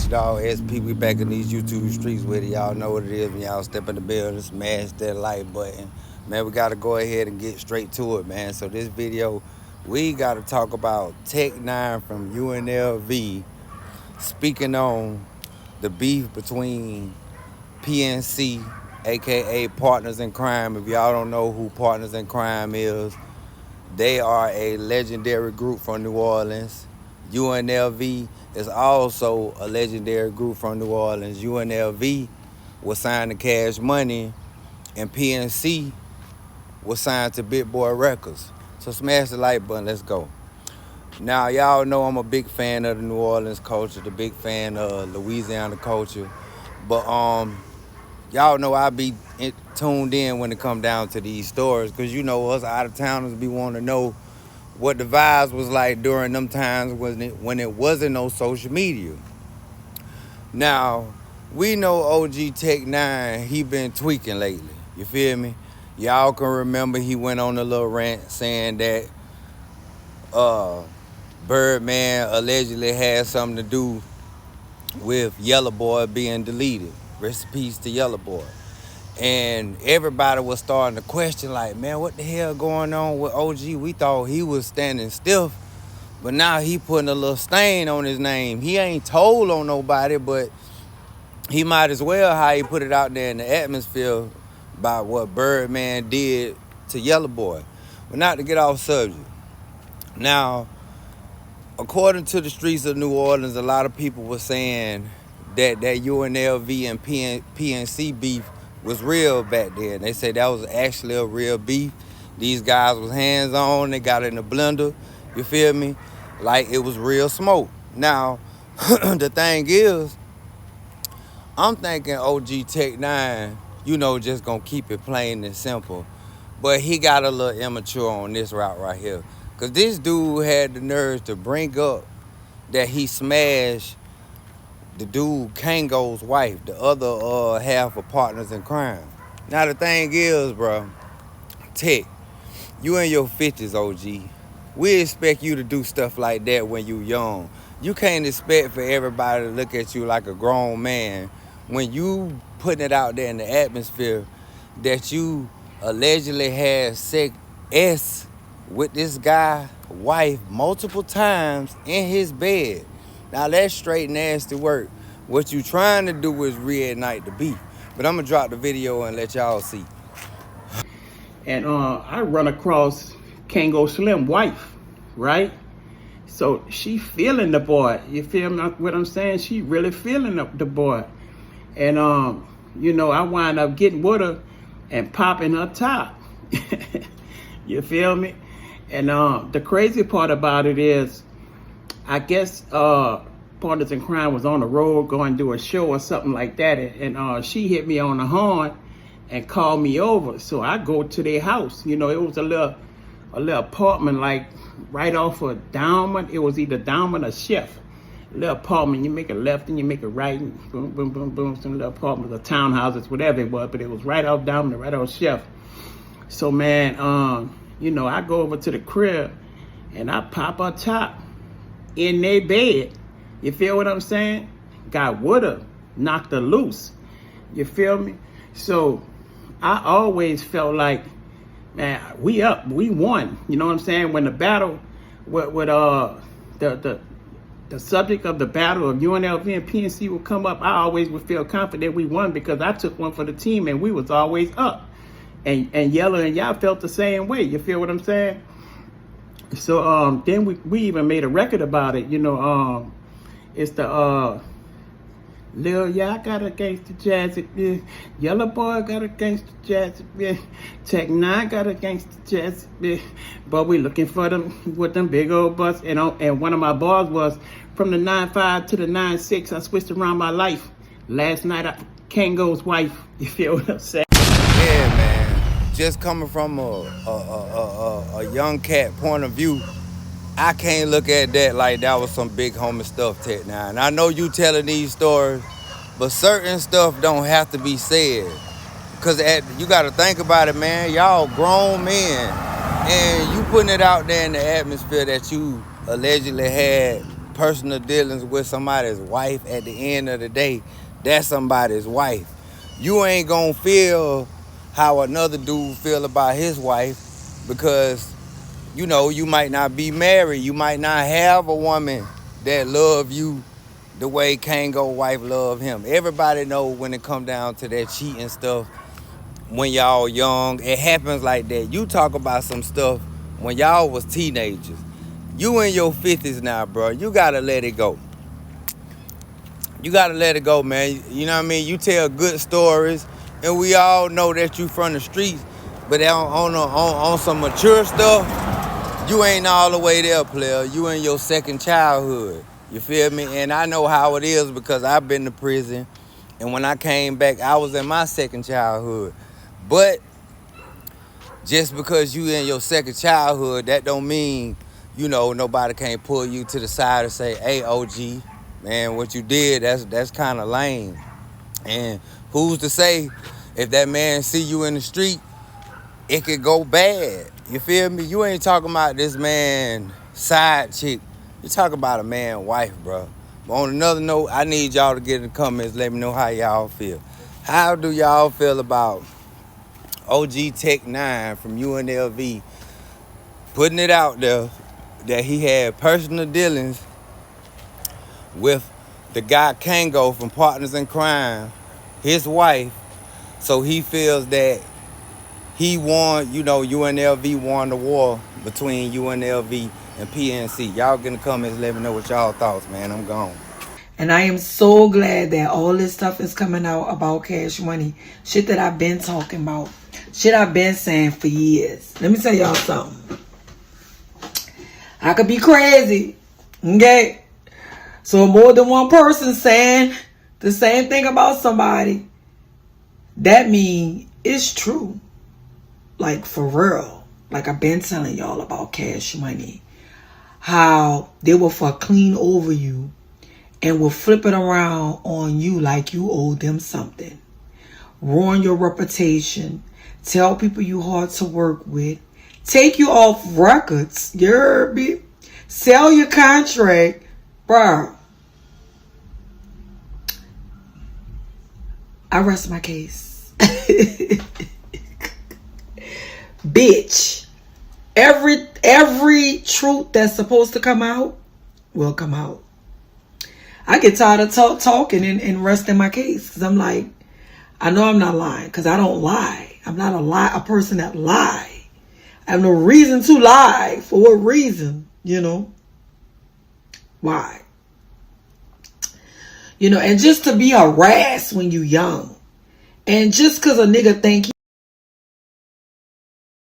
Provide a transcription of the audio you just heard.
your dog SP. We back in these YouTube streets with it. Y'all know what it is when y'all step in the building, smash that like button. Man, we got to go ahead and get straight to it, man. So this video, we got to talk about Tech 9 from UNLV speaking on the beef between PNC, aka Partners in Crime. If y'all don't know who Partners in Crime is, they are a legendary group from New Orleans. UNLV is also a legendary group from New Orleans. UNLV was signed to Cash Money, and PNC was signed to Big Boy Records. So smash the like button, let's go. Now, y'all know I'm a big fan of the New Orleans culture, the big fan of Louisiana culture. But y'all know I be tuned in when it come down to these stories, because you know us out-of-towners be wanting to know what the vibes was like during them times when it wasn't no social media. Now, we know OG Tech 9, he been tweaking lately, you feel me? Y'all can remember he went on a little rant saying that Birdman allegedly had something to do with Yellow Boy being deleted. Rest in peace to Yellow Boy. And everybody was starting to question, like, man, what the hell going on with OG? We thought he was standing stiff, but now he putting a little stain on his name. He ain't told on nobody, but he might as well how he put it out there in the atmosphere about what Birdman did to Yellow Boy. But not to get off subject. Now, according to the streets of New Orleans, a lot of people were saying that UNLV and PNC beef was real back then. They say that was actually a real beef. These guys was hands-on. They got it in the blender. You feel me? Like it was real smoke. Now, the thing is, I'm thinking OG Tech 9, you know, just gonna keep it plain and simple. But he got a little immature on this route right here. Because this dude had the nerve to bring up that he smashed the dude Kango's wife, the other half of Partners in Crime. Now the thing is, bro, Tech, you in your 50s, OG. We expect you to do stuff like that when you young. You can't expect for everybody to look at you like a grown man when you putting it out there in the atmosphere that you allegedly had sex with this guy's wife multiple times in his bed. Now that's straight nasty work. What you trying to do is reignite the beef. But I'm gonna drop the video and let y'all see. And I run across Kango Slim wife, right? So she feeling the boy. You feel me? What I'm saying? She really feeling the boy. And you know, I wind up getting with her and popping her top. You feel me? And the crazy part about it is, I guess Partners in Crime was on the road going to do a show or something like that, and she hit me on the horn and called me over. So I go to their house. You know, it was a little apartment, like right off of Downman. It was either Downman or Chef. A little apartment. You make a left and you make a right, and boom, boom, boom, boom. Some little apartments or townhouses, whatever it was. But it was right off Downman, right off Chef. So man, you know, I go over to the crib and I pop her top in their bed. You feel what I'm saying? Got with her, knocked her loose. You feel me? So I always felt like, man, we up, we won. You know what I'm saying? When the battle with the subject of the battle of UNLV and PNC would come up, I always would feel confident we won because I took one for the team and we was always up. And Yellow and y'all felt the same way. You feel what I'm saying? So then we even made a record about it. You know, it's the Lil Y'all got a gangster jazzy bitch. Yellow Boy got a gangster jazzy bitch. Tech 9 got a gangster jazzy bitch. But we looking for them with them big old butts. And one of my bars was, from the 9-5 to the 9-6, I switched around my life. Last night, Kango's wife. You feel what I'm saying? Yeah, man. Just coming from a young cat point of view, I can't look at that like that was some big homie stuff, Tech 9. I know you telling these stories, but certain stuff don't have to be said. Because you got to think about it, man. Y'all grown men. And you putting it out there in the atmosphere that you allegedly had personal dealings with somebody's wife, at the end of the day, that's somebody's wife. You ain't gonna feel how another dude feel about his wife because, you know, you might not be married. You might not have a woman that love you the way Kango wife love him. Everybody know when it come down to that cheating stuff, when y'all young, it happens like that. You talk about some stuff when y'all was teenagers. You in your 50s now, bro. You gotta let it go. You gotta let it go, man. You know what I mean? You tell good stories, and we all know that you from the streets, but on some mature stuff, you ain't all the way there, player. You in your second childhood. You feel me? And I know how it is because I've been to prison, and when I came back, I was in my second childhood. But just because you in your second childhood, that don't mean, you know, nobody can't pull you to the side and say, hey, OG, man, what you did, that's kind of lame. And who's to say if that man see you in the street, it could go bad. You feel me? You ain't talking about this man side chick. You talking about a man wife, bro. But on another note, I need y'all to get in the comments, let me know how y'all feel. How do y'all feel about OG Tech 9 from UNLV putting it out there that he had personal dealings with the guy Kango from Partners in Crime, his wife, so he feels that he won, you know, UNLV won the war between UNLV and PNC. Y'all get in the comments, let me know what y'all thoughts, man. I'm gone. And I am so glad that all this stuff is coming out about Cash Money. Shit that I've been talking about. Shit I've been saying for years. Let me tell y'all something. I could be crazy. Okay? So more than one person saying the same thing about somebody, that means it's true. Like for real. Like I've been telling y'all about Cash Money. How they will fuck clean over you and will flip it around on you like you owe them something. Ruin your reputation. Tell people you hard to work with. Take you off records. You heard me? Sell your contract. Bro. I rest my case. Bitch. Every truth that's supposed to come out will come out. I get tired of talking and resting my case because I'm like, I know I'm not lying because I don't lie. I'm not a person that lie. I have no reason to lie. For what reason? You know? Why? You know, and just to be harassed when you young. And just because a nigga think